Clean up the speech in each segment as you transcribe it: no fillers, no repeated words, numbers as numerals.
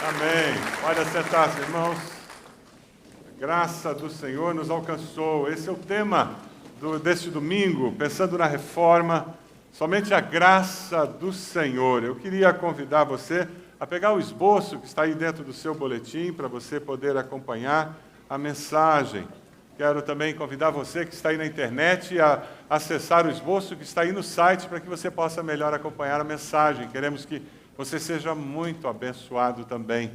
Amém. Pode assentar-se, irmãos. A graça do Senhor nos alcançou. Esse é o tema deste domingo, pensando na reforma, somente a graça do Senhor. Eu queria convidar você a pegar o esboço que está aí dentro do seu boletim, para você poder acompanhar a mensagem. Quero também convidar você que está aí na internet a acessar o esboço que está aí no site, para que você possa melhor acompanhar a mensagem. Queremos que você seja muito abençoado também.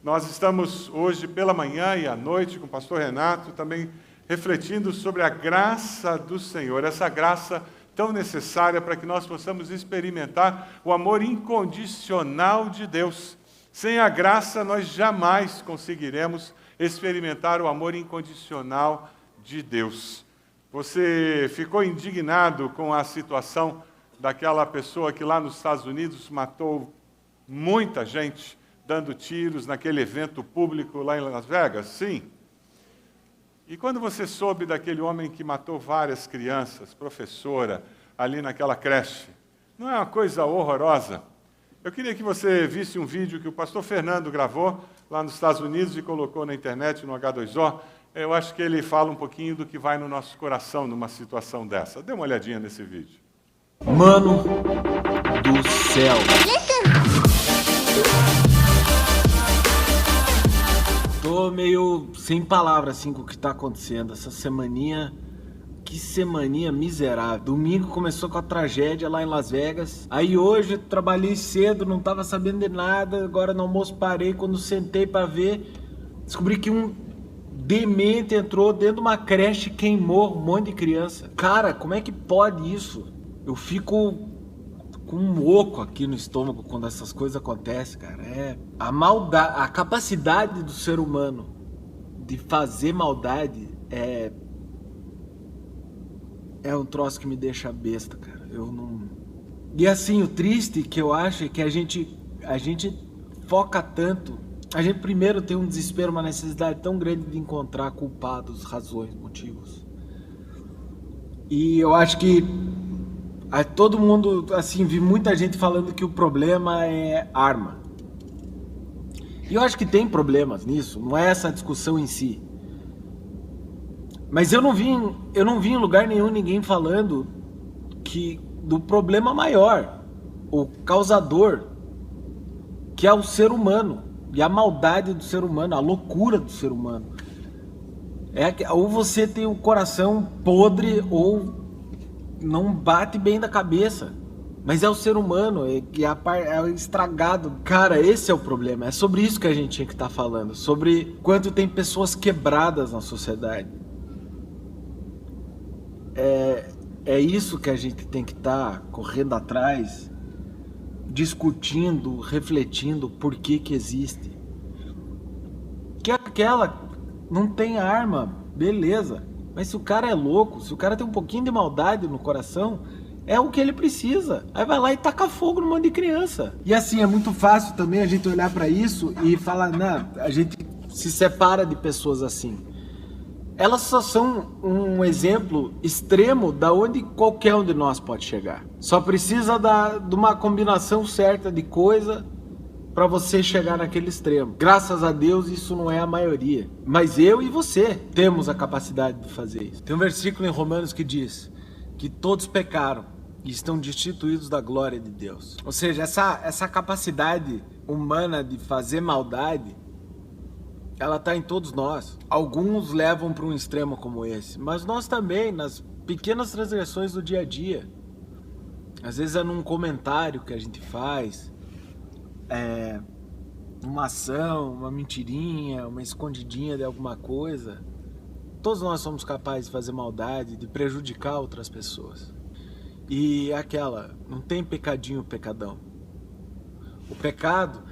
Nós estamos hoje pela manhã e à noite com o pastor Renato também refletindo sobre a graça do Senhor, essa graça tão necessária para que nós possamos experimentar o amor incondicional de Deus. Sem a graça nós jamais conseguiremos experimentar o amor incondicional de Deus. Você ficou indignado com a situação daquela pessoa que lá nos Estados Unidos matou muita gente dando tiros naquele evento público lá em Las Vegas? Sim. E quando você soube daquele homem que matou várias crianças, professora, ali naquela creche, não é uma coisa horrorosa? Eu queria que você visse um vídeo que o pastor Fernando gravou lá nos Estados Unidos e colocou na internet, no H2O. Eu acho que ele fala um pouquinho do que vai no nosso coração numa situação dessa. Dê uma olhadinha nesse vídeo. Mano do céu. Tô meio sem palavras assim com o que tá acontecendo. Essa semaninha, que semaninha miserável. Domingo começou com a tragédia lá em Las Vegas. Aí hoje eu trabalhei cedo, não tava sabendo de nada. Agora no almoço parei, quando sentei pra ver, descobri que um demente entrou dentro de uma creche e queimou um monte de criança. Cara, como é que pode isso? Eu fico com um oco aqui no estômago quando essas coisas acontecem, cara. É a maldade, a capacidade do ser humano de fazer maldade é um troço que me deixa besta, cara. Eu não. E assim, o triste que eu acho é que a gente foca tanto. A gente primeiro tem um desespero, uma necessidade tão grande de encontrar culpados, razões, motivos. E eu acho que todo mundo, assim, vi muita gente falando que o problema é arma. E eu acho que tem problemas nisso, não é essa discussão em si. Mas eu não vi em lugar nenhum ninguém falando que do problema maior, o causador, que é o ser humano, e a maldade do ser humano, a loucura do ser humano. Ou você tem um coração podre, ou não bate bem da cabeça. Mas é o ser humano, é o estragado. Cara, esse é o problema. É sobre isso que a gente tinha que estar falando. Sobre quanto tem pessoas quebradas na sociedade. É isso que a gente tem que estar correndo atrás, discutindo, refletindo por que existe. Que aquela não tem arma, beleza. Mas se o cara é louco, se o cara tem um pouquinho de maldade no coração, é o que ele precisa. Aí vai lá e taca fogo no monte de criança. E assim, é muito fácil também a gente olhar pra isso e falar, não, a gente se separa de pessoas assim. Elas só são um exemplo extremo da onde qualquer um de nós pode chegar. Só precisa de uma combinação certa de coisa para você chegar naquele extremo. Graças a Deus isso não é a maioria. Mas eu e você temos a capacidade de fazer isso. Tem um versículo em Romanos que diz que todos pecaram e estão destituídos da glória de Deus. Ou seja, essa capacidade humana de fazer maldade, ela está em todos nós. Alguns levam para um extremo como esse, mas nós também, nas pequenas transgressões do dia a dia. Às vezes é num comentário que a gente faz, uma ação, uma mentirinha, uma escondidinha de alguma coisa. Todos nós somos capazes de fazer maldade, de prejudicar outras pessoas. E não tem pecadinho, pecadão. O pecado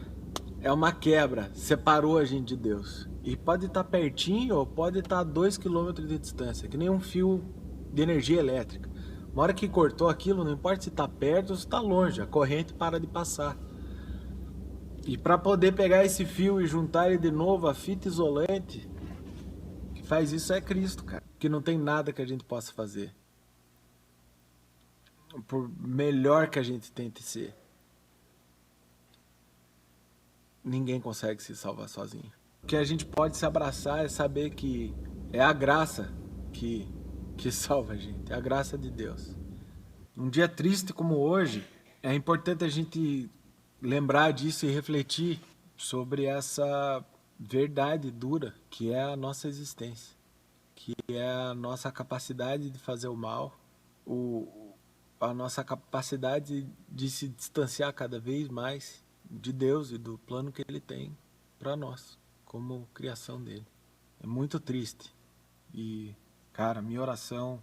é uma quebra, separou a gente de Deus. E pode estar pertinho ou pode estar a 2 km de distância, que nem um fio de energia elétrica. Uma hora que cortou aquilo, não importa se está perto ou se está longe, a corrente para de passar. E para poder pegar esse fio e juntar ele de novo, a fita isolante, que faz isso é Cristo, cara. Que não tem nada que a gente possa fazer. Por melhor que a gente tente ser. ninguém consegue se salvar sozinho. O que a gente pode se abraçar é saber que é a graça que salva a gente, é a graça de Deus. Um dia triste como hoje, é importante a gente lembrar disso e refletir sobre essa verdade dura que é a nossa existência, que é a nossa capacidade de fazer o mal, a nossa capacidade de se distanciar cada vez mais de Deus e do plano que Ele tem para nós, como criação dele. É muito triste. E, cara, minha oração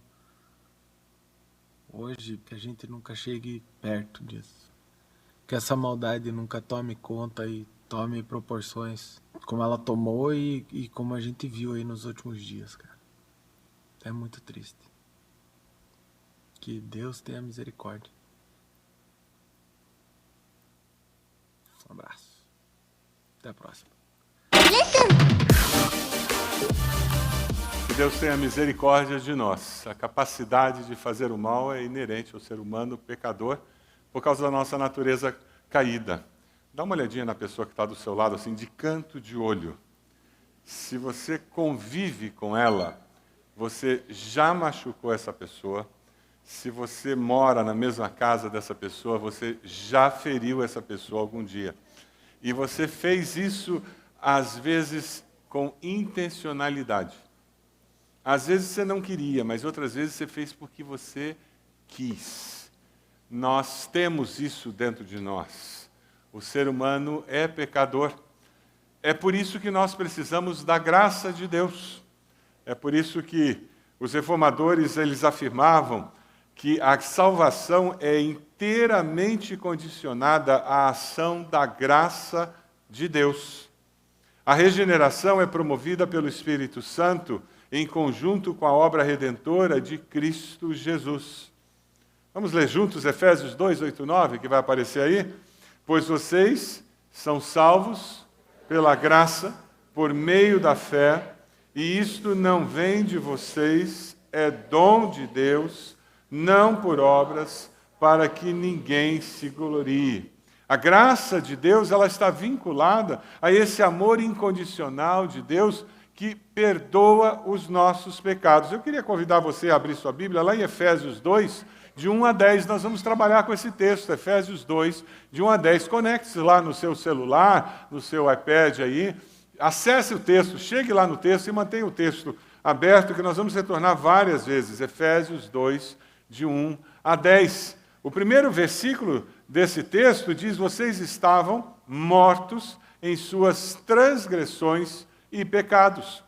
hoje é que a gente nunca chegue perto disso. Que essa maldade nunca tome conta e tome proporções como ela tomou e como a gente viu aí nos últimos dias, cara. É muito triste. Que Deus tenha misericórdia. Um abraço. Até a próxima. Que Deus tenha misericórdia de nós. A capacidade de fazer o mal é inerente ao ser humano pecador por causa da nossa natureza caída. Dá uma olhadinha na pessoa que está do seu lado, assim, de canto de olho. Se você convive com ela, você já machucou essa pessoa. Se você mora na mesma casa dessa pessoa, você já feriu essa pessoa algum dia. E você fez isso, às vezes, com intencionalidade. Às vezes você não queria, mas outras vezes você fez porque você quis. Nós temos isso dentro de nós. O ser humano é pecador. É por isso que nós precisamos da graça de Deus. É por isso que os reformadores eles afirmavam que a salvação é inteiramente condicionada à ação da graça de Deus. A regeneração é promovida pelo Espírito Santo em conjunto com a obra redentora de Cristo Jesus. Vamos ler juntos Efésios 2, 8, 9, que vai aparecer aí? Pois vocês são salvos pela graça, por meio da fé, e isto não vem de vocês, é dom de Deus, não por obras, para que ninguém se glorie. A graça de Deus, ela está vinculada a esse amor incondicional de Deus que perdoa os nossos pecados. Eu queria convidar você a abrir sua Bíblia lá em Efésios 2, de 1 a 10. Nós vamos trabalhar com esse texto, Efésios 2, de 1 a 10. Conecte-se lá no seu celular, no seu iPad aí, acesse o texto, chegue lá no texto e mantenha o texto aberto, que nós vamos retornar várias vezes. Efésios 2, de 1 a 10. O primeiro versículo desse texto diz: vocês estavam mortos em suas transgressões e pecados.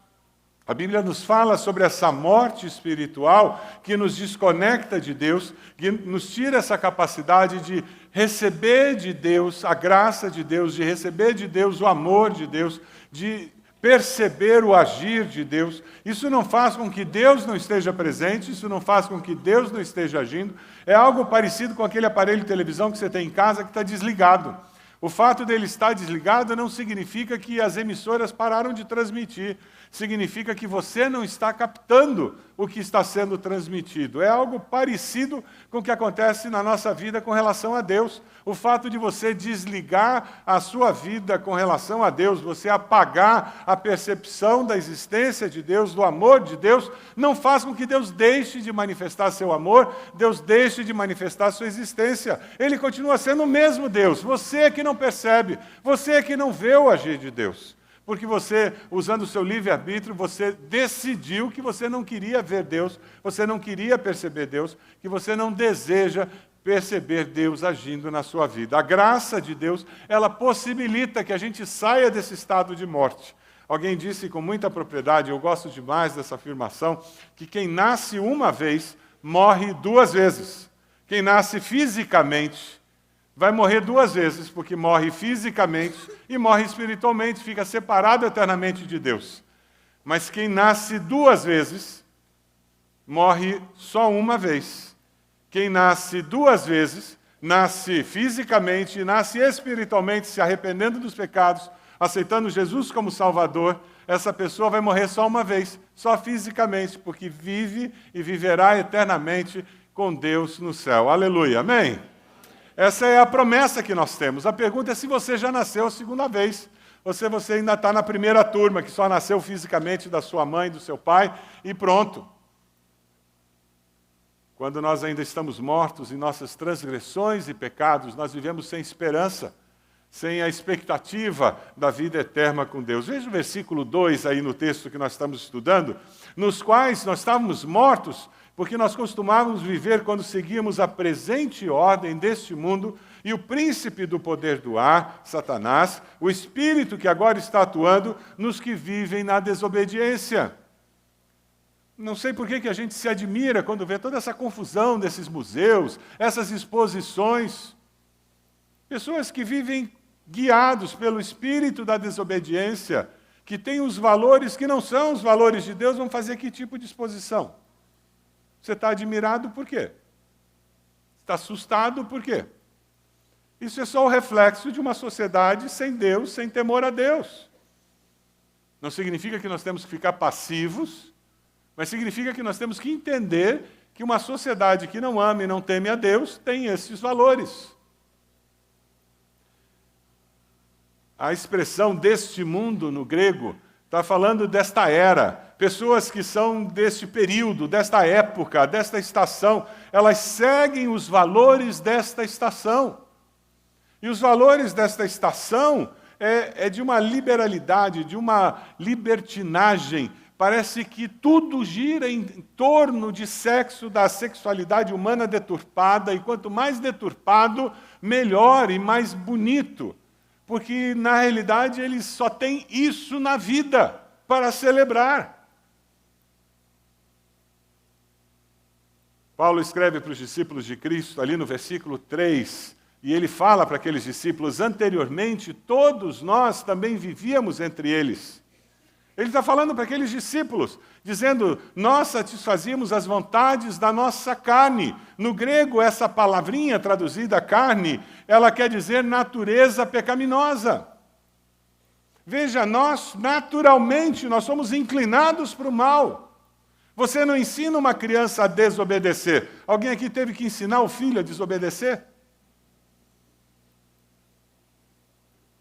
A Bíblia nos fala sobre essa morte espiritual que nos desconecta de Deus, que nos tira essa capacidade de receber de Deus a graça de Deus, de receber de Deus o amor de Deus, de perceber o agir de Deus. Isso não faz com que Deus não esteja presente, isso não faz com que Deus não esteja agindo. É algo parecido com aquele aparelho de televisão que você tem em casa que está desligado. O fato dele estar desligado não significa que as emissoras pararam de transmitir. Significa que você não está captando o que está sendo transmitido. É algo parecido com o que acontece na nossa vida com relação a Deus. O fato de você desligar a sua vida com relação a Deus, você apagar a percepção da existência de Deus, do amor de Deus, não faz com que Deus deixe de manifestar seu amor, Deus deixe de manifestar sua existência. Ele continua sendo o mesmo Deus. Você é que não percebe, você é que não vê o agir de Deus. Porque você, usando o seu livre-arbítrio, você decidiu que você não queria ver Deus, você não queria perceber Deus, que você não deseja perceber Deus agindo na sua vida. A graça de Deus, ela possibilita que a gente saia desse estado de morte. Alguém disse com muita propriedade, eu gosto demais dessa afirmação, que quem nasce uma vez, morre duas vezes. Quem nasce fisicamente vai morrer duas vezes, porque morre fisicamente e morre espiritualmente, fica separado eternamente de Deus. Mas quem nasce duas vezes, morre só uma vez. Quem nasce duas vezes, nasce fisicamente e nasce espiritualmente, se arrependendo dos pecados, aceitando Jesus como Salvador. Essa pessoa vai morrer só uma vez, só fisicamente, porque vive e viverá eternamente com Deus no céu. Aleluia, amém? Essa é a promessa que nós temos. A pergunta é se você já nasceu a segunda vez. Ou se você ainda está na primeira turma, que só nasceu fisicamente da sua mãe, do seu pai, e pronto. Quando nós ainda estamos mortos em nossas transgressões e pecados, nós vivemos sem esperança, sem a expectativa da vida eterna com Deus. Veja o versículo 2 aí no texto que nós estamos estudando, nos quais nós estávamos mortos, porque nós costumávamos viver quando seguíamos a presente ordem deste mundo, e o príncipe do poder do ar, Satanás, o espírito que agora está atuando nos que vivem na desobediência. Não sei por que a gente se admira quando vê toda essa confusão desses museus, essas exposições. Pessoas que vivem guiados pelo espírito da desobediência, que têm os valores que não são os valores de Deus, vão fazer que tipo de exposição? Você está admirado por quê? Está assustado por quê? Isso é só o reflexo de uma sociedade sem Deus, sem temor a Deus. Não significa que nós temos que ficar passivos, mas significa que nós temos que entender que uma sociedade que não ama e não teme a Deus tem esses valores. A expressão deste mundo, no grego, está falando desta era. Pessoas que são deste período, desta época, desta estação, elas seguem os valores desta estação. E os valores desta estação é de uma liberalidade, de uma libertinagem. Parece que tudo gira em torno de sexo, da sexualidade humana deturpada, e quanto mais deturpado, melhor e mais bonito. Porque, na realidade, eles só têm isso na vida para celebrar. Paulo escreve para os discípulos de Cristo, ali no versículo 3, e ele fala para aqueles discípulos, anteriormente, todos nós também vivíamos entre eles. Ele está falando para aqueles discípulos, dizendo, nós satisfazíamos as vontades da nossa carne. No grego, essa palavrinha traduzida carne, ela quer dizer natureza pecaminosa. Veja, nós, naturalmente, nós somos inclinados para o mal. Você não ensina uma criança a desobedecer. Alguém aqui teve que ensinar o filho a desobedecer?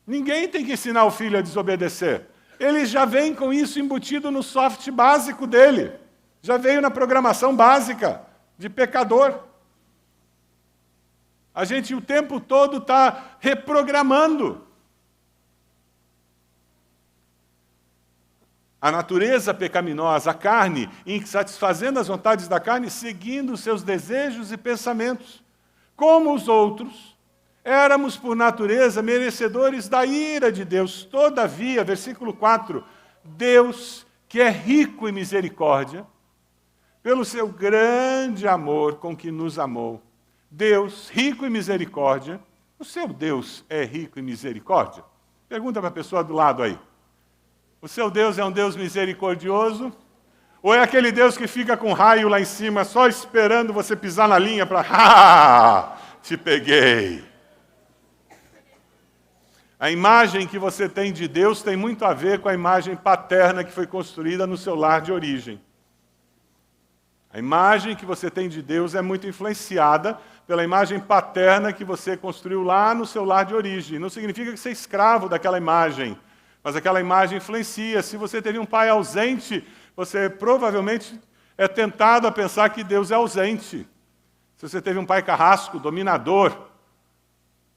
Ninguém tem que ensinar o filho a desobedecer. Ele já vem com isso embutido no software básico dele. Já veio na programação básica de pecador. A gente o tempo todo está reprogramando. A natureza pecaminosa, a carne, satisfazendo as vontades da carne, seguindo os seus desejos e pensamentos. Como os outros, éramos, por natureza, merecedores da ira de Deus. Todavia, versículo 4, Deus, que é rico em misericórdia, pelo seu grande amor com que nos amou. Deus, rico em misericórdia, o seu Deus é rico em misericórdia? Pergunta para a pessoa do lado aí. O seu Deus é um Deus misericordioso? Ou é aquele Deus que fica com raio lá em cima, só esperando você pisar na linha para... Ah, te peguei! A imagem que você tem de Deus tem muito a ver com a imagem paterna que foi construída no seu lar de origem. A imagem que você tem de Deus é muito influenciada pela imagem paterna que você construiu lá no seu lar de origem. Não significa que você é escravo daquela imagem, mas aquela imagem influencia. Se você teve um pai ausente, você provavelmente é tentado a pensar que Deus é ausente. Se você teve um pai carrasco, dominador,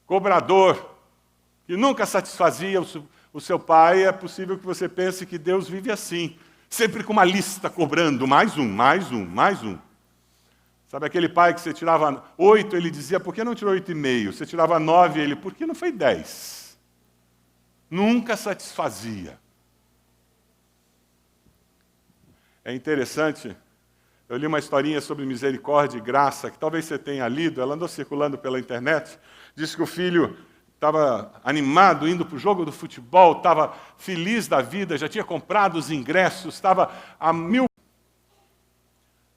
cobrador, que nunca satisfazia o seu pai, é possível que você pense que Deus vive assim, sempre com uma lista cobrando, mais um, mais um, mais um. Sabe aquele pai que você tirava 8, ele dizia, por que não tirou 8,5? Você tirava 9, ele, por que não foi 10? Nunca satisfazia. É interessante, eu li uma historinha sobre misericórdia e graça, que talvez você tenha lido, ela andou circulando pela internet, diz que o filho estava animado, indo para o jogo do futebol, estava feliz da vida, já tinha comprado os ingressos, estava a 1000.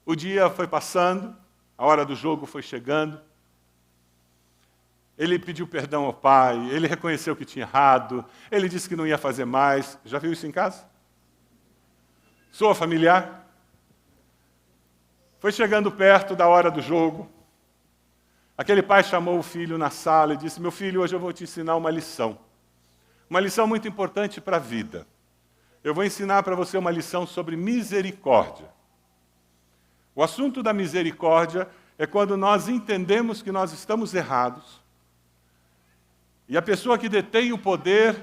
O dia foi passando, a hora do jogo foi chegando. Ele pediu perdão ao pai, ele reconheceu que tinha errado, ele disse que não ia fazer mais. Já viu isso em casa? Soa familiar? Foi chegando perto da hora do jogo. Aquele pai chamou o filho na sala e disse: meu filho, hoje eu vou te ensinar uma lição. Uma lição muito importante para a vida. Eu vou ensinar para você uma lição sobre misericórdia. O assunto da misericórdia é quando nós entendemos que nós estamos errados e a pessoa que detém o poder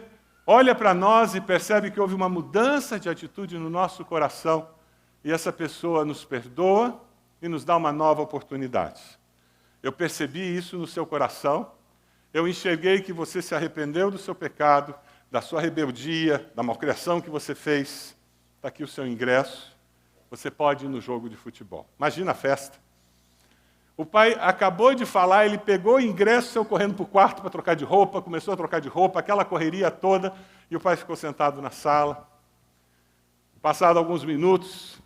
olha para nós e percebe que houve uma mudança de atitude no nosso coração e essa pessoa nos perdoa e nos dá uma nova oportunidade. Eu percebi isso no seu coração, eu enxerguei que você se arrependeu do seu pecado, da sua rebeldia, da malcriação que você fez. Está aqui o seu ingresso, você pode ir no jogo de futebol. Imagina a festa. O pai acabou de falar, ele pegou o ingresso, saiu correndo para o quarto para trocar de roupa, começou a trocar de roupa, aquela correria toda, e o pai ficou sentado na sala. Passado alguns minutos,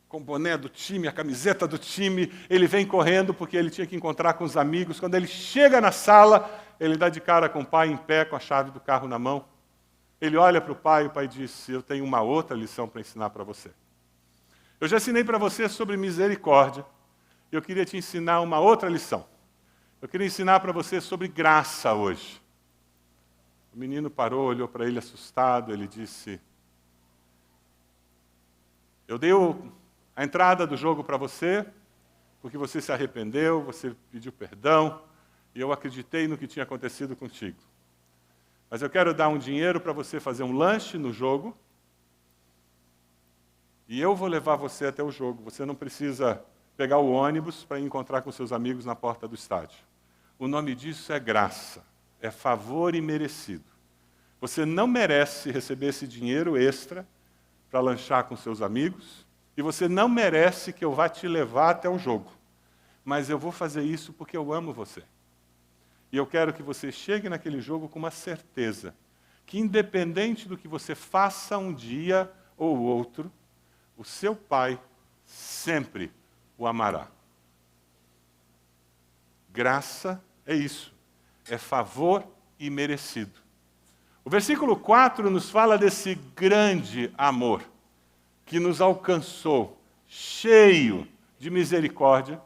com o boné do time, a camiseta do time, ele vem correndo porque ele tinha que encontrar com os amigos. Quando ele chega na sala, ele dá de cara com o pai em pé, com a chave do carro na mão. Ele olha para o pai diz: eu tenho uma outra lição para ensinar para você. Eu já ensinei para você sobre misericórdia, e eu queria te ensinar uma outra lição. Eu queria ensinar para você sobre graça hoje. O menino parou, olhou para ele assustado, ele disse: eu dei a entrada do jogo para você, porque você se arrependeu, você pediu perdão, e eu acreditei no que tinha acontecido contigo. Mas eu quero dar um dinheiro para você fazer um lanche no jogo, e eu vou levar você até o jogo. Você não precisa pegar o ônibus para encontrar com seus amigos na porta do estádio. O nome disso é graça, é favor imerecido. Você não merece receber esse dinheiro extra para lanchar com seus amigos, e você não merece que eu vá te levar até o jogo. Mas eu vou fazer isso porque eu amo você. E eu quero que você chegue naquele jogo com uma certeza, que independente do que você faça um dia ou outro, o seu pai sempre o amará. Graça é isso, é favor imerecido. O versículo 4 nos fala desse grande amor que nos alcançou, cheio de misericórdia,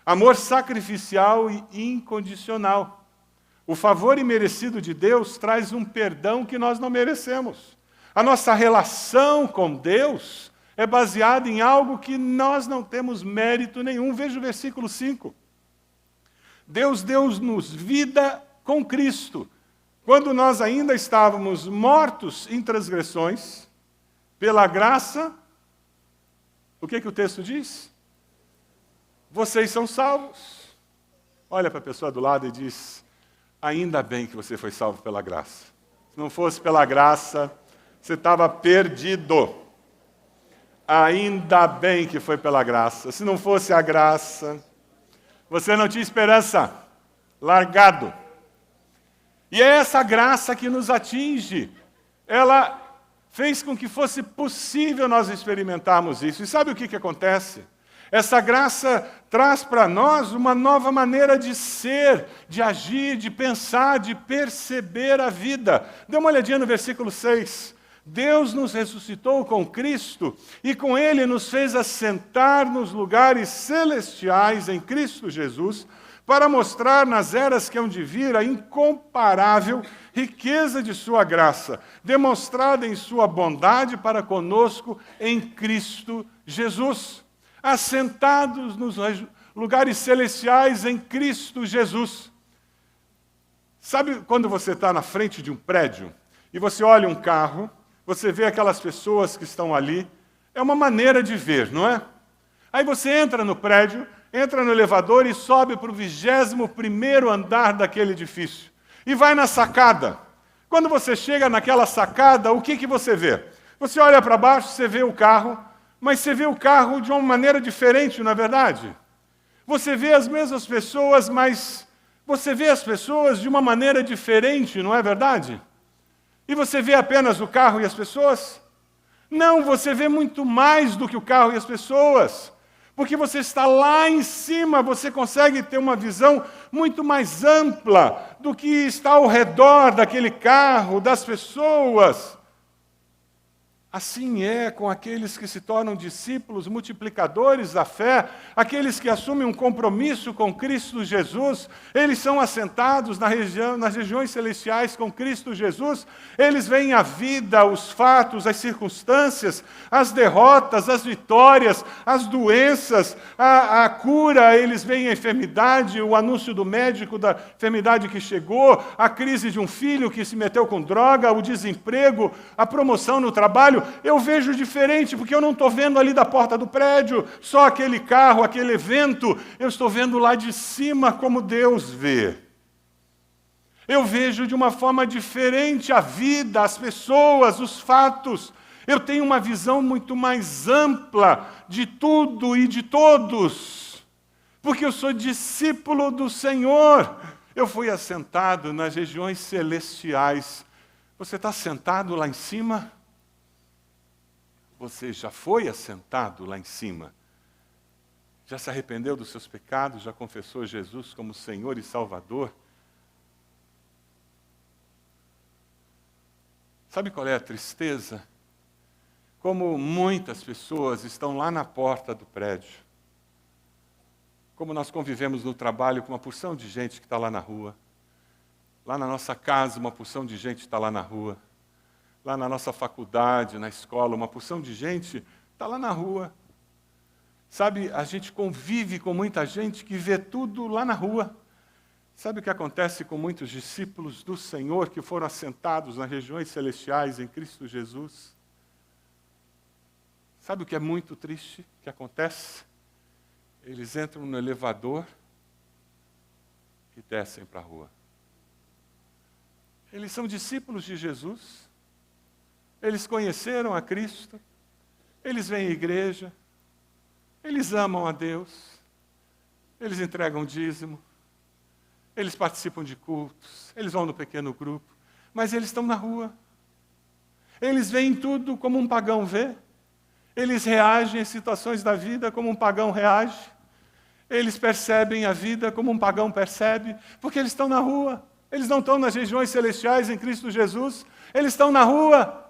amor sacrificial e incondicional. O favor imerecido de Deus traz um perdão que nós não merecemos. A nossa relação com Deus é baseada em algo que nós não temos mérito nenhum. Veja o versículo 5. Deus deu-nos vida com Cristo, quando nós ainda estávamos mortos em transgressões, pela graça, o que o texto diz? Vocês são salvos. Olha para a pessoa do lado e diz: ainda bem que você foi salvo pela graça. Se não fosse pela graça, você estava perdido. Ainda bem que foi pela graça. Se não fosse a graça, você não tinha esperança. Largado. E é essa graça que nos atinge. Ela fez com que fosse possível nós experimentarmos isso. E sabe o que acontece? Essa graça traz para nós uma nova maneira de ser, de agir, de pensar, de perceber a vida. Dê uma olhadinha no versículo 6. Deus nos ressuscitou com Cristo e com Ele nos fez assentar nos lugares celestiais em Cristo Jesus, para mostrar nas eras que hão de vir a incomparável riqueza de sua graça, demonstrada em sua bondade para conosco em Cristo Jesus. Assentados nos lugares celestiais em Cristo Jesus. Sabe quando você está na frente de um prédio e você olha um carro, você vê aquelas pessoas que estão ali, é uma maneira de ver, não é? Aí você entra no prédio, entra no elevador e sobe para o 21º andar daquele edifício. E vai na sacada. Quando você chega naquela sacada, o que você vê? Você olha para baixo, você vê o carro, mas você vê o carro de uma maneira diferente, não é verdade? Você vê as mesmas pessoas, mas você vê as pessoas de uma maneira diferente, não é verdade? E você vê apenas o carro e as pessoas? Não, você vê muito mais do que o carro e as pessoas. Porque você está lá em cima, você consegue ter uma visão muito mais ampla do que está ao redor daquele carro, das pessoas. Assim é com aqueles que se tornam discípulos, multiplicadores da fé, aqueles que assumem um compromisso com Cristo Jesus. Eles são assentados nas regiões celestiais com Cristo Jesus. Eles veem a vida, os fatos, as circunstâncias, as derrotas, as vitórias, as doenças, a cura. Eles veem a enfermidade, o anúncio do médico da enfermidade que chegou, a crise de um filho que se meteu com droga, o desemprego, a promoção no trabalho. Eu vejo diferente, porque eu não estou vendo ali da porta do prédio só aquele carro, aquele evento. Eu estou vendo lá de cima como Deus vê. Eu vejo de uma forma diferente a vida, as pessoas, os fatos. Eu tenho uma visão muito mais ampla de tudo e de todos, porque eu sou discípulo do Senhor. Eu fui assentado nas regiões celestiais. Você está sentado lá em cima? Você já foi assentado lá em cima? Já se arrependeu dos seus pecados? Já confessou Jesus como Senhor e Salvador? Sabe qual é a tristeza? Como muitas pessoas estão lá na porta do prédio. Como nós convivemos no trabalho com uma porção de gente que está lá na rua. Lá na nossa casa, uma porção de gente está lá na rua. Lá na nossa faculdade, na escola, uma porção de gente está lá na rua. Sabe, a gente convive com muita gente que vê tudo lá na rua. Sabe o que acontece com muitos discípulos do Senhor que foram assentados nas regiões celestiais em Cristo Jesus? Sabe o que é muito triste que acontece? Eles entram no elevador e descem para a rua. Eles são discípulos de Jesus. Eles conheceram a Cristo, eles vêm à igreja, eles amam a Deus, eles entregam dízimo, eles participam de cultos, eles vão no pequeno grupo, mas eles estão na rua. Eles veem tudo como um pagão vê, eles reagem às situações da vida como um pagão reage, eles percebem a vida como um pagão percebe, porque eles estão na rua, eles não estão nas regiões celestiais em Cristo Jesus, eles estão na rua.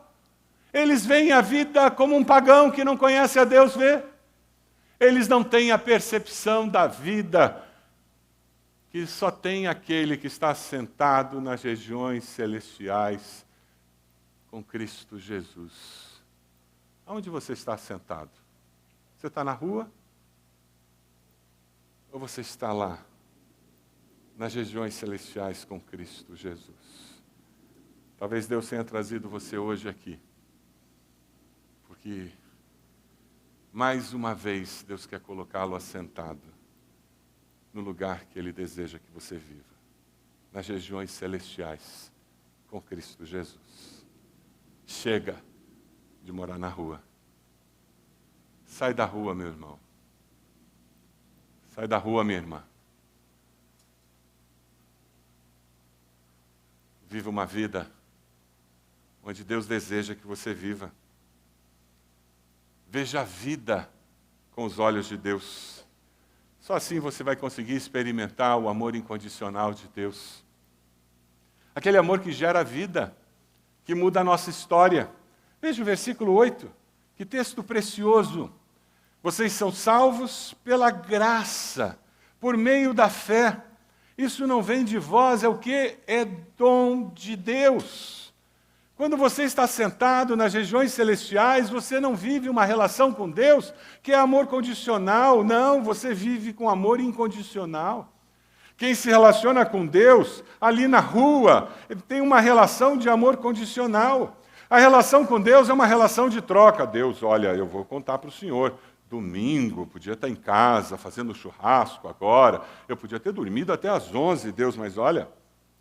Eles veem a vida como um pagão que não conhece a Deus vê. Eles não têm a percepção da vida que só tem aquele que está sentado nas regiões celestiais com Cristo Jesus. Aonde você está sentado? Você está na rua? Ou você está lá, nas regiões celestiais com Cristo Jesus? Talvez Deus tenha trazido você hoje aqui. Porque, mais uma vez, Deus quer colocá-lo assentado no lugar que Ele deseja que você viva, nas regiões celestiais, com Cristo Jesus. Chega de morar na rua. Sai da rua, meu irmão. Sai da rua, minha irmã. Viva uma vida onde Deus deseja que você viva. Veja a vida com os olhos de Deus. Só assim você vai conseguir experimentar o amor incondicional de Deus. Aquele amor que gera vida, que muda a nossa história. Veja o versículo 8, que texto precioso. Vocês são salvos pela graça, por meio da fé. Isso não vem de vós, é o quê? É dom de Deus. Quando você está sentado nas regiões celestiais, você não vive uma relação com Deus que é amor condicional. Não, você vive com amor incondicional. Quem se relaciona com Deus, ali na rua, ele tem uma relação de amor condicional. A relação com Deus é uma relação de troca. Deus, olha, eu vou contar para o Senhor. Domingo, podia estar em casa, fazendo churrasco agora. Eu podia ter dormido até às 11, Deus, mas olha,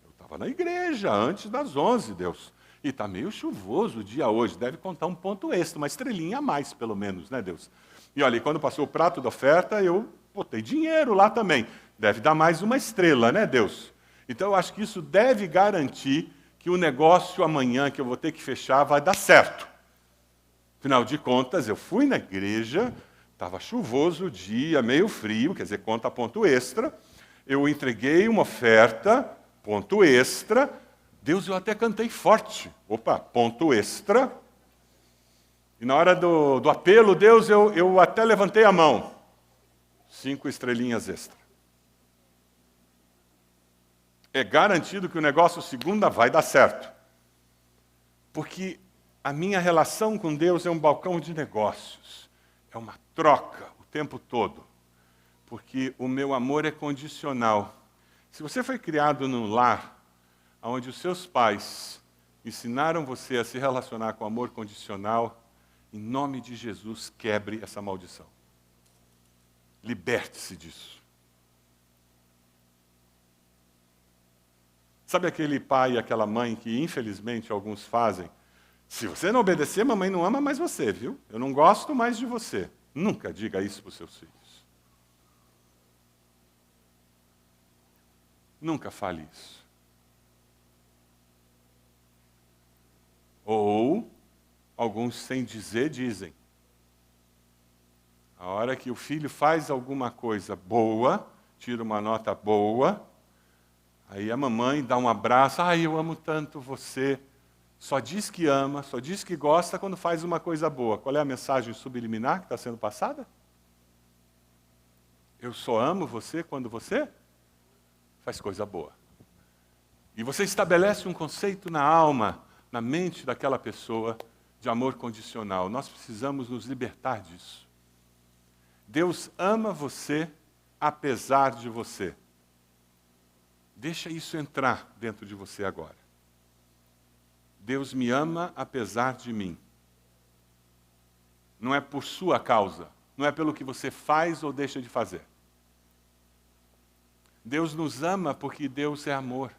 eu estava na igreja antes das 11, Deus. E está meio chuvoso o dia hoje, deve contar um ponto extra, uma estrelinha a mais, pelo menos, né, Deus? E olha, quando passou o prato da oferta, eu botei dinheiro lá também. Deve dar mais uma estrela, né, Deus? Então, eu acho que isso deve garantir que o negócio amanhã que eu vou ter que fechar vai dar certo. Afinal de contas, eu fui na igreja, estava chuvoso o dia, meio frio, quer dizer, conta ponto extra. Eu entreguei uma oferta, ponto extra. Deus, eu até cantei forte. Opa, ponto extra. E na hora do apelo, Deus, eu até levantei a mão. 5 estrelinhas extra. É garantido que o negócio segunda vai dar certo. Porque a minha relação com Deus é um balcão de negócios. É uma troca o tempo todo. Porque o meu amor é condicional. Se você foi criado num lar onde os seus pais ensinaram você a se relacionar com amor condicional, em nome de Jesus, quebre essa maldição. Liberte-se disso. Sabe aquele pai e aquela mãe que, infelizmente, alguns fazem? Se você não obedecer, mamãe não ama mais você, viu? Eu não gosto mais de você. Nunca diga isso para os seus filhos. Nunca fale isso. Ou, alguns sem dizer, dizem. A hora que o filho faz alguma coisa boa, tira uma nota boa, aí a mamãe dá um abraço, eu amo tanto você. Só diz que ama, só diz que gosta quando faz uma coisa boa. Qual é a mensagem subliminar que está sendo passada? Eu só amo você quando você faz coisa boa. E você estabelece um conceito na alma, na mente daquela pessoa, de amor condicional. Nós precisamos nos libertar disso. Deus ama você apesar de você. Deixa isso entrar dentro de você agora. Deus me ama apesar de mim. Não é por sua causa, não é pelo que você faz ou deixa de fazer. Deus nos ama porque Deus é amor.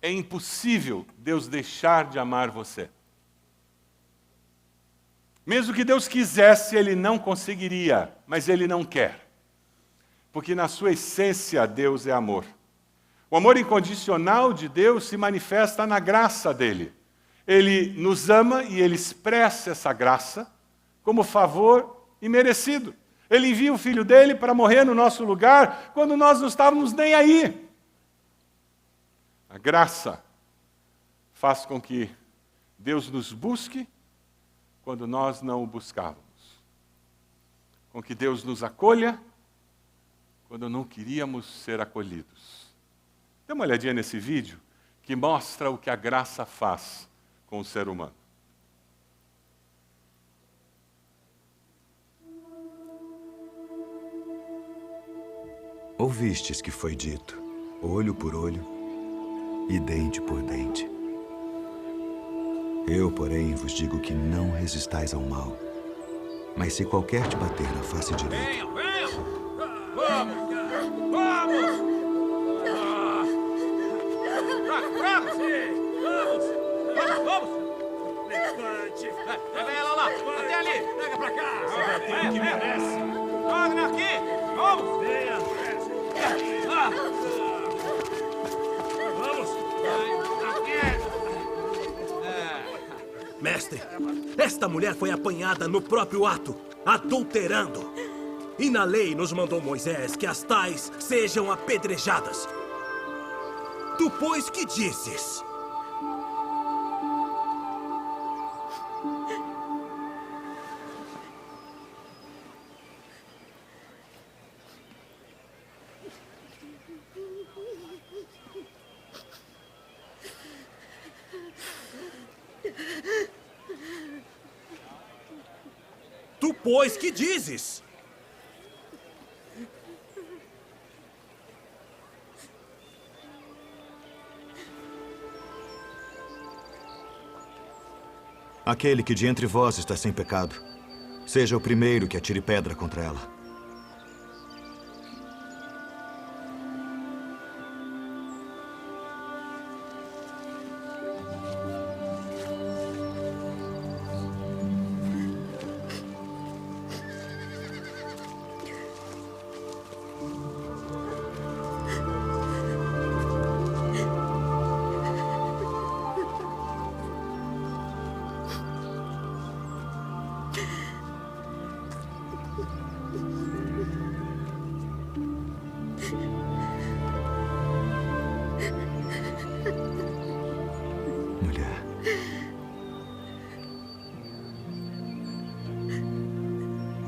É impossível Deus deixar de amar você. Mesmo que Deus quisesse, Ele não conseguiria, mas Ele não quer. Porque na sua essência, Deus é amor. O amor incondicional de Deus se manifesta na graça dEle. Ele nos ama e Ele expressa essa graça como favor imerecido. Ele envia o Filho dEle para morrer no nosso lugar quando nós não estávamos nem aí. A graça faz com que Deus nos busque quando nós não o buscávamos. Com que Deus nos acolha quando não queríamos ser acolhidos. Dê uma olhadinha nesse vídeo que mostra o que a graça faz com o ser humano. Ouvistes que foi dito, olho por olho e dente por dente. Eu, porém, vos digo que não resistais ao mal. Mas se qualquer te bater na face direita... Venham! Vamos! Vamos! Vamos! Levante! Pega ela lá! Até ali! Pega pra cá! Tem o que merece! Joga aqui! Vamos! Venha! Vamos! Mestre, esta mulher foi apanhada no próprio ato, adulterando. E na lei nos mandou Moisés que as tais sejam apedrejadas. Tu, pois, que dizes? Tu, pois, que dizes? Aquele que de entre vós está sem pecado, seja o primeiro que atire pedra contra ela.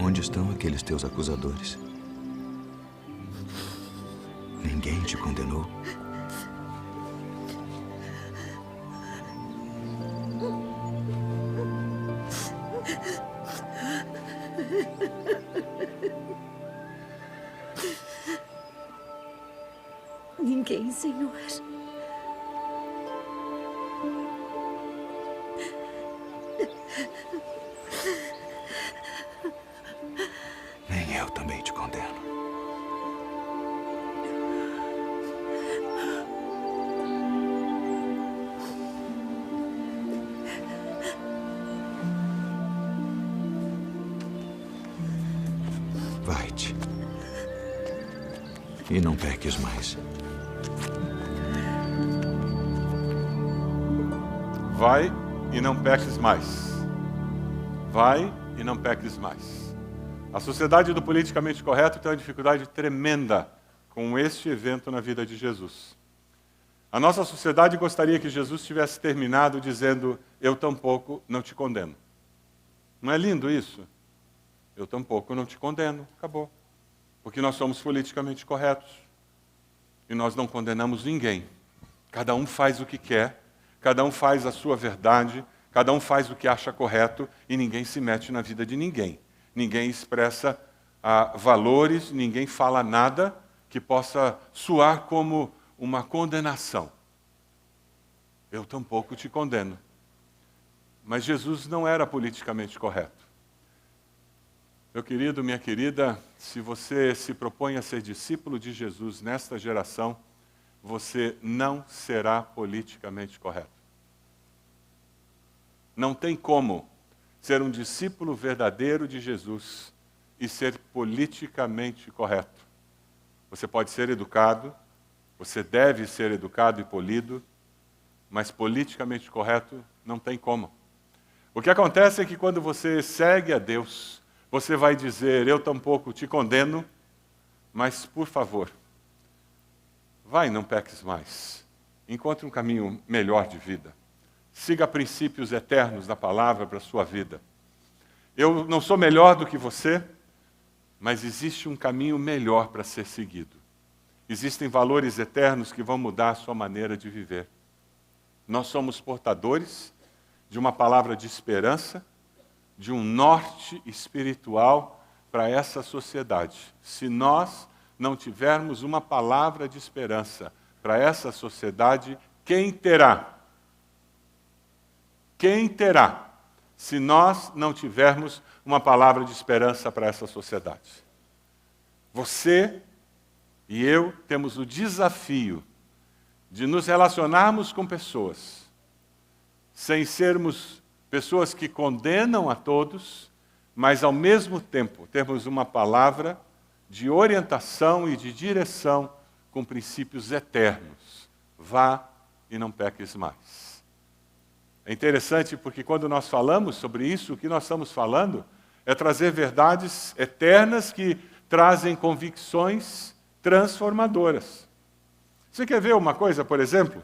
Onde estão aqueles teus acusadores? Ninguém te condenou? Ninguém, Senhor. Nem eu também te condeno. Vai-te. E não peques mais. Vai e não peques mais. Vai e não peques mais. A sociedade do politicamente correto tem uma dificuldade tremenda com este evento na vida de Jesus. A nossa sociedade gostaria que Jesus tivesse terminado dizendo: eu tampouco não te condeno. Não é lindo isso? Eu tampouco não te condeno. Acabou. Porque nós somos politicamente corretos. E nós não condenamos ninguém. Cada um faz o que quer, cada um faz a sua verdade, cada um faz o que acha correto e ninguém se mete na vida de ninguém. Ninguém expressa valores, ninguém fala nada que possa soar como uma condenação. Eu tampouco te condeno. Mas Jesus não era politicamente correto. Meu querido, minha querida, se você se propõe a ser discípulo de Jesus nesta geração, você não será politicamente correto. Não tem como ser um discípulo verdadeiro de Jesus e ser politicamente correto. Você pode ser educado, você deve ser educado e polido, mas politicamente correto não tem como. O que acontece é que quando você segue a Deus, você vai dizer: eu tampouco te condeno, mas, por favor, vai e não peques mais. Encontre um caminho melhor de vida. Siga princípios eternos da palavra para a sua vida. Eu não sou melhor do que você, mas existe um caminho melhor para ser seguido. Existem valores eternos que vão mudar a sua maneira de viver. Nós somos portadores de uma palavra de esperança, de um norte espiritual para essa sociedade. Se nós não tivermos uma palavra de esperança para essa sociedade, quem terá? Quem terá, se nós não tivermos uma palavra de esperança para essa sociedade? Você e eu temos o desafio de nos relacionarmos com pessoas, sem sermos pessoas que condenam a todos, mas ao mesmo tempo temos uma palavra de orientação e de direção com princípios eternos. Vá e não peques mais. É interessante porque quando nós falamos sobre isso, o que nós estamos falando é trazer verdades eternas que trazem convicções transformadoras. Você quer ver uma coisa, por exemplo?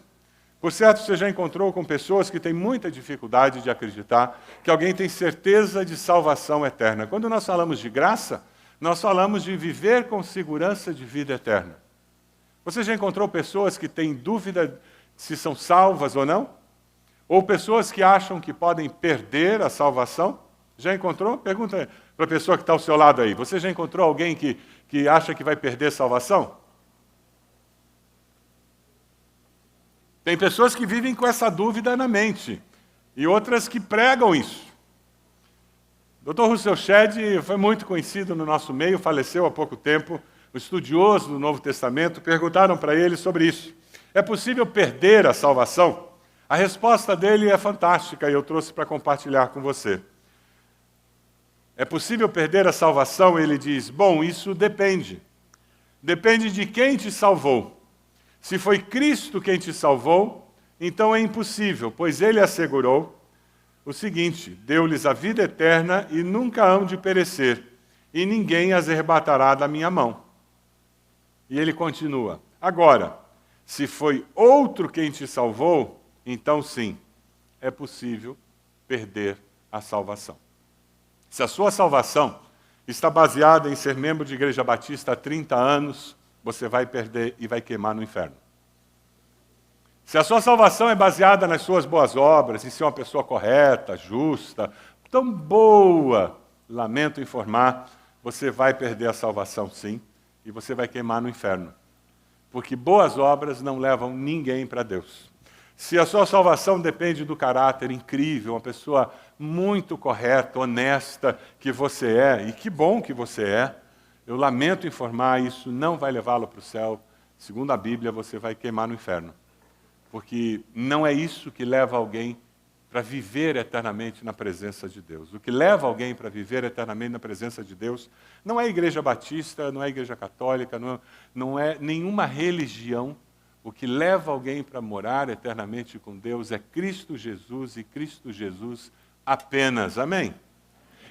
Por certo, você já encontrou com pessoas que têm muita dificuldade de acreditar que alguém tem certeza de salvação eterna. Quando nós falamos de graça, nós falamos de viver com segurança de vida eterna. Você já encontrou pessoas que têm dúvida se são salvas ou não? Ou pessoas que acham que podem perder a salvação? Já encontrou? Pergunta para a pessoa que está ao seu lado aí. Você já encontrou alguém que acha que vai perder a salvação? Tem pessoas que vivem com essa dúvida na mente, e outras que pregam isso. Dr. Russell Shedd foi muito conhecido no nosso meio, faleceu há pouco tempo, um estudioso do Novo Testamento. Perguntaram para ele sobre isso. É possível perder a salvação? A resposta dele é fantástica, e eu trouxe para compartilhar com você. É possível perder a salvação? Ele diz: bom, isso depende. Depende de quem te salvou. Se foi Cristo quem te salvou, então é impossível, pois Ele assegurou o seguinte: deu-lhes a vida eterna e nunca hão de perecer, e ninguém as arrebatará da minha mão. E ele continua: agora, se foi outro quem te salvou, então sim, é possível perder a salvação. Se a sua salvação está baseada em ser membro de igreja batista há 30 anos, você vai perder e vai queimar no inferno. Se a sua salvação é baseada nas suas boas obras, em ser uma pessoa correta, justa, tão boa, lamento informar, você vai perder a salvação sim, e você vai queimar no inferno. Porque boas obras não levam ninguém para Deus. Se a sua salvação depende do caráter incrível, uma pessoa muito correta, honesta que você é, e que bom que você é, eu lamento informar, isso não vai levá-lo para o céu. Segundo a Bíblia, você vai queimar no inferno. Porque não é isso que leva alguém para viver eternamente na presença de Deus. O que leva alguém para viver eternamente na presença de Deus não é a igreja batista, não é a igreja católica, não é nenhuma religião. O que leva alguém para morar eternamente com Deus é Cristo Jesus e Cristo Jesus apenas. Amém?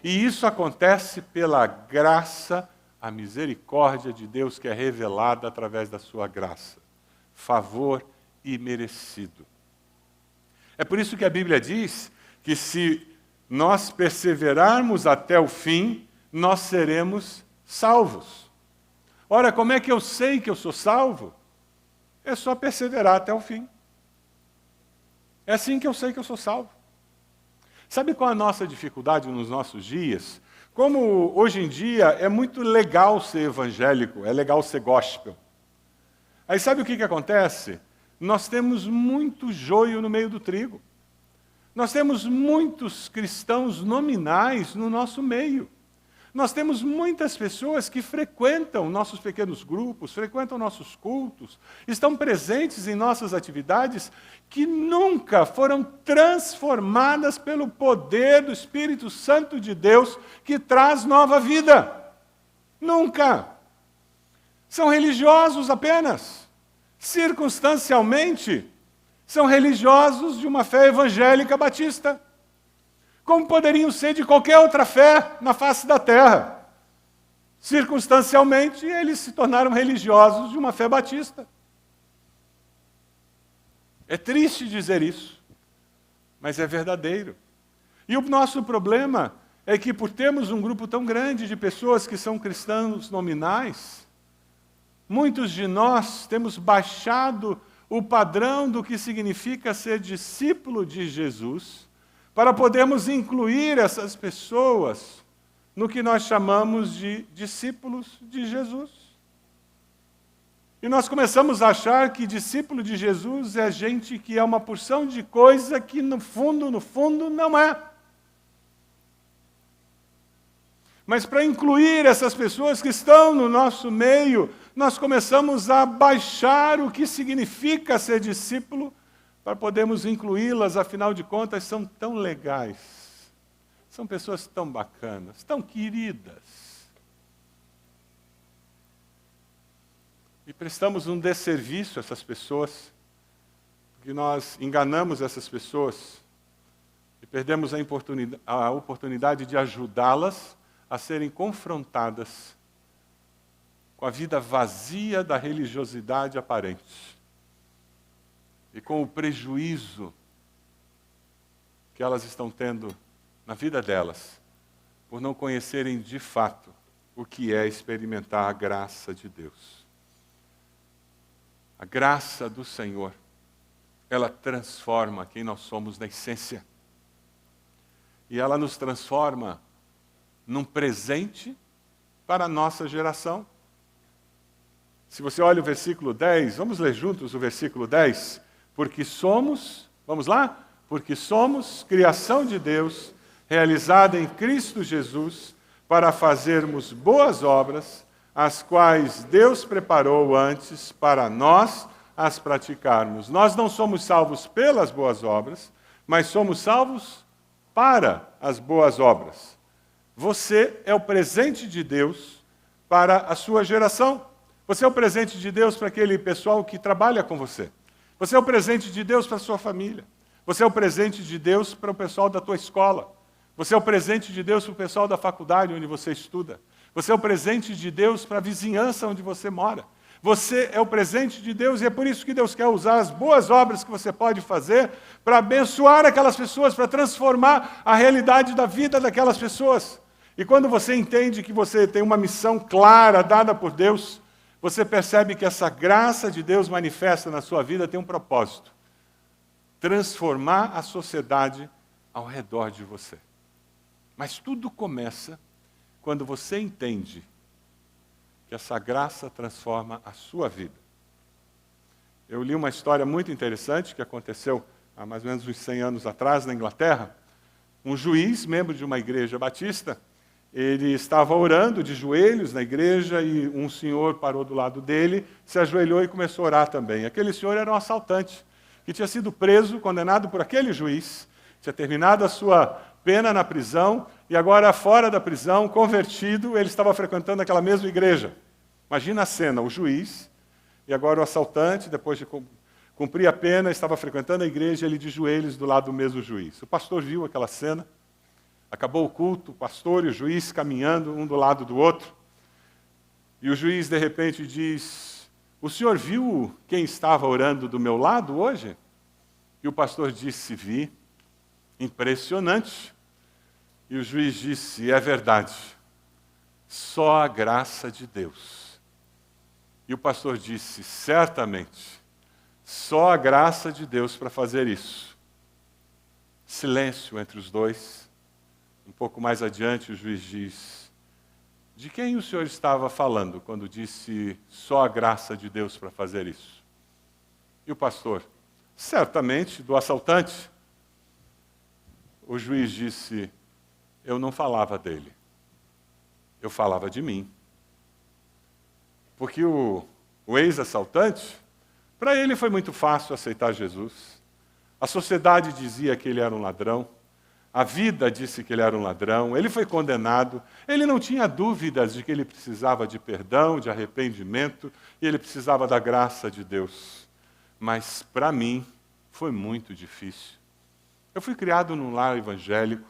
E isso acontece pela graça, a misericórdia de Deus que é revelada através da sua graça. Favor imerecido. É por isso que a Bíblia diz que se nós perseverarmos até o fim, nós seremos salvos. Ora, como é que eu sei que eu sou salvo? É só perseverar até o fim. É assim que eu sei que eu sou salvo. Sabe qual é a nossa dificuldade nos nossos dias? Como hoje em dia é muito legal ser evangélico, é legal ser gospel. Aí sabe o que acontece? Nós temos muito joio no meio do trigo. Nós temos muitos cristãos nominais no nosso meio. Nós temos muitas pessoas que frequentam nossos pequenos grupos, frequentam nossos cultos, estão presentes em nossas atividades, que nunca foram transformadas pelo poder do Espírito Santo de Deus, que traz nova vida. Nunca. São religiosos apenas. Circunstancialmente, são religiosos de uma fé evangélica batista, como poderiam ser de qualquer outra fé na face da terra. Circunstancialmente, eles se tornaram religiosos de uma fé batista. É triste dizer isso, mas é verdadeiro. E o nosso problema é que, por termos um grupo tão grande de pessoas que são cristãos nominais, muitos de nós temos baixado o padrão do que significa ser discípulo de Jesus, para podermos incluir essas pessoas no que nós chamamos de discípulos de Jesus. E nós começamos a achar que discípulo de Jesus é gente que é uma porção de coisa que no fundo, não é. Mas para incluir essas pessoas que estão no nosso meio, nós começamos a baixar o que significa ser discípulo, para podermos incluí-las, afinal de contas, são tão legais, são pessoas tão bacanas, tão queridas. E prestamos um desserviço a essas pessoas, porque nós enganamos essas pessoas e perdemos a oportunidade de ajudá-las a serem confrontadas com a vida vazia da religiosidade aparente e com o prejuízo que elas estão tendo na vida delas, por não conhecerem de fato o que é experimentar a graça de Deus. A graça do Senhor, ela transforma quem nós somos na essência. E ela nos transforma num presente para a nossa geração. Se você olha o versículo 10, vamos ler juntos o versículo 10. Porque somos, vamos lá? Porque somos criação de Deus, realizada em Cristo Jesus, para fazermos boas obras, as quais Deus preparou antes para nós as praticarmos. Nós não somos salvos pelas boas obras, mas somos salvos para as boas obras. Você é o presente de Deus para a sua geração. Você é o presente de Deus para aquele pessoal que trabalha com você. Você é o presente de Deus para a sua família. Você é o presente de Deus para o pessoal da tua escola. Você é o presente de Deus para o pessoal da faculdade onde você estuda. Você é o presente de Deus para a vizinhança onde você mora. Você é o presente de Deus e é por isso que Deus quer usar as boas obras que você pode fazer para abençoar aquelas pessoas, para transformar a realidade da vida daquelas pessoas. E quando você entende que você tem uma missão clara dada por Deus, você percebe que essa graça de Deus manifesta na sua vida tem um propósito: transformar a sociedade ao redor de você. Mas tudo começa quando você entende que essa graça transforma a sua vida. Eu li uma história muito interessante que aconteceu há mais ou menos uns 100 anos atrás, na Inglaterra. Um juiz, membro de uma igreja batista, ele estava orando de joelhos na igreja e um senhor parou do lado dele, se ajoelhou e começou a orar também. Aquele senhor era um assaltante, que tinha sido preso, condenado por aquele juiz, tinha terminado a sua pena na prisão e agora, fora da prisão, convertido, ele estava frequentando aquela mesma igreja. Imagina a cena, o juiz, e agora o assaltante, depois de cumprir a pena, estava frequentando a igreja, ele de joelhos do lado do mesmo juiz. O pastor viu aquela cena, acabou o culto, o pastor e o juiz caminhando um do lado do outro, e o juiz de repente diz: "O senhor viu quem estava orando do meu lado hoje?" E o pastor disse: "Vi." Impressionante. E o juiz disse: "É verdade, só a graça de Deus." E o pastor disse: "Certamente, só a graça de Deus para fazer isso." Silêncio entre os dois. Um pouco mais adiante, o juiz diz: "De quem o senhor estava falando quando disse só a graça de Deus para fazer isso?" E o pastor: "Certamente, do assaltante." O juiz disse: "Eu não falava dele, eu falava de mim." Porque o ex-assaltante, para ele foi muito fácil aceitar Jesus. A sociedade dizia que ele era um ladrão, a vida disse que ele era um ladrão, ele foi condenado, ele não tinha dúvidas de que ele precisava de perdão, de arrependimento, e ele precisava da graça de Deus. Mas, para mim, foi muito difícil. Eu fui criado num lar evangélico,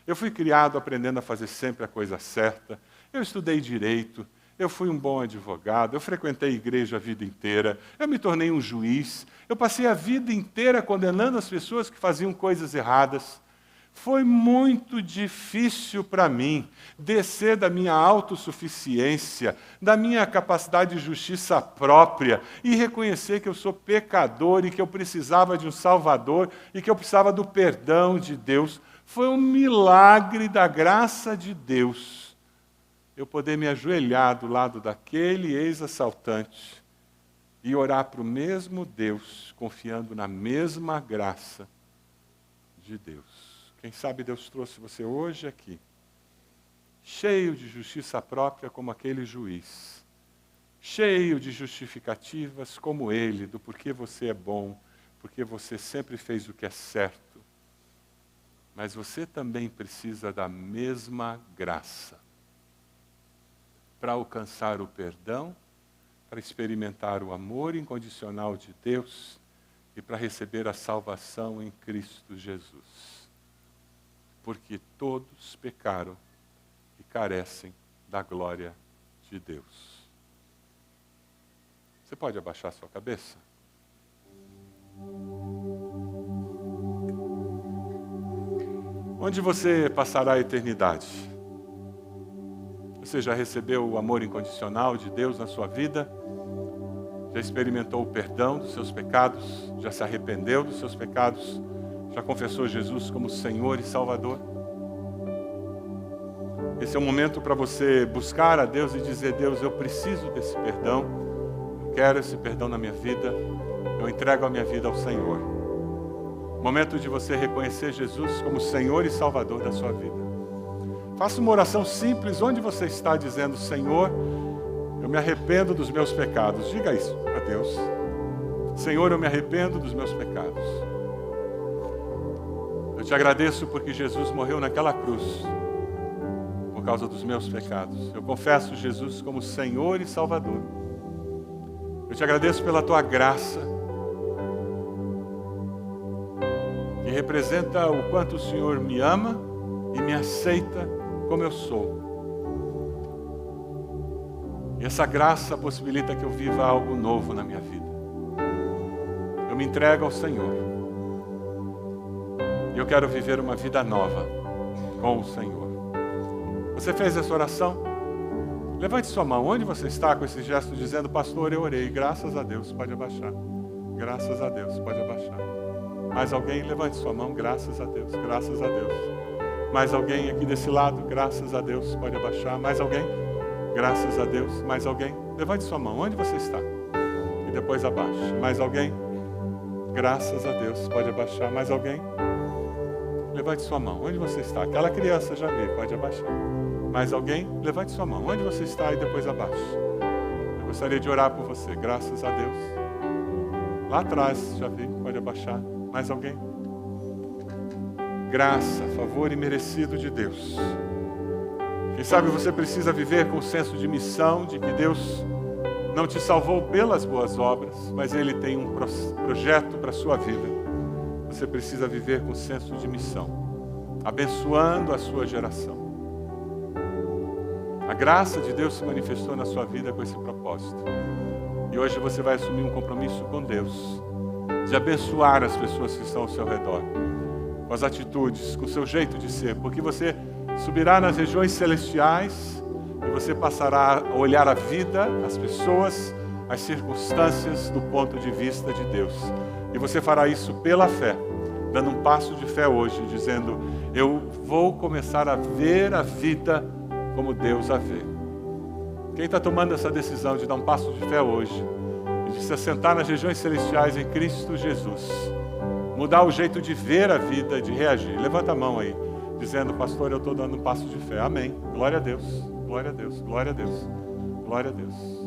eu fui criado aprendendo a fazer sempre a coisa certa, eu estudei direito, eu fui um bom advogado, eu frequentei a igreja a vida inteira, eu me tornei um juiz, eu passei a vida inteira condenando as pessoas que faziam coisas erradas. Foi muito difícil para mim descer da minha autossuficiência, da minha capacidade de justiça própria e reconhecer que eu sou pecador e que eu precisava de um Salvador e que eu precisava do perdão de Deus. Foi um milagre da graça de Deus eu poder me ajoelhar do lado daquele ex-assaltante e orar para o mesmo Deus, confiando na mesma graça de Deus. Quem sabe Deus trouxe você hoje aqui, cheio de justiça própria como aquele juiz, cheio de justificativas como ele, do porquê você é bom, porque você sempre fez o que é certo. Mas você também precisa da mesma graça para alcançar o perdão, para experimentar o amor incondicional de Deus e para receber a salvação em Cristo Jesus. Porque todos pecaram e carecem da glória de Deus. Você pode abaixar sua cabeça? Onde você passará a eternidade? Você já recebeu o amor incondicional de Deus na sua vida? Já experimentou o perdão dos seus pecados? Já se arrependeu dos seus pecados? Já confessou Jesus como Senhor e Salvador? Esse é o momento para você buscar a Deus e dizer: Deus, eu preciso desse perdão, eu quero esse perdão na minha vida, eu entrego a minha vida ao Senhor. Momento de você reconhecer Jesus como Senhor e Salvador da sua vida. Faça uma oração simples onde você está, dizendo: Senhor, eu me arrependo dos meus pecados. Diga isso a Deus. Senhor, eu me arrependo dos meus pecados. Eu te agradeço porque Jesus morreu naquela cruz por causa dos meus pecados. Eu confesso Jesus como Senhor e Salvador. Eu te agradeço pela tua graça, que representa o quanto o Senhor me ama e me aceita como eu sou. E essa graça possibilita que eu viva algo novo na minha vida. Eu me entrego ao Senhor. E eu quero viver uma vida nova com o Senhor. Você fez essa oração? Levante sua mão. Onde você está com esse gesto dizendo, pastor, eu orei. Graças a Deus, pode abaixar. Graças a Deus, pode abaixar. Mais alguém? Levante sua mão. Graças a Deus, graças a Deus. Mais alguém aqui desse lado? Graças a Deus, pode abaixar. Mais alguém? Graças a Deus. Mais alguém? Levante sua mão. Onde você está? E depois abaixe. Mais alguém? Graças a Deus, pode abaixar. Mais alguém? Levante sua mão. Onde você está? Aquela criança, já vi, pode abaixar. Mais alguém? Levante sua mão. Onde você está e depois abaixe. Eu gostaria de orar por você. Graças a Deus. Lá atrás, já vi, pode abaixar. Mais alguém? Graça, favor imerecido de Deus. Quem sabe você precisa viver com o senso de missão, de que Deus não te salvou pelas boas obras, mas Ele tem um projeto para a sua vida. Você precisa viver com senso de missão, abençoando a sua geração. A graça de Deus se manifestou na sua vida com esse propósito. E hoje você vai assumir um compromisso com Deus, de abençoar as pessoas que estão ao seu redor, com as atitudes, com o seu jeito de ser, porque você subirá nas regiões celestiais e você passará a olhar a vida, as pessoas, as circunstâncias do ponto de vista de Deus. E você fará isso pela fé, dando um passo de fé hoje, dizendo, eu vou começar a ver a vida como Deus a vê. Quem está tomando essa decisão de dar um passo de fé hoje, de se assentar nas regiões celestiais em Cristo Jesus, mudar o jeito de ver a vida, de reagir, levanta a mão aí, dizendo, pastor, eu estou dando um passo de fé. Amém. Glória a Deus, glória a Deus, glória a Deus, glória a Deus.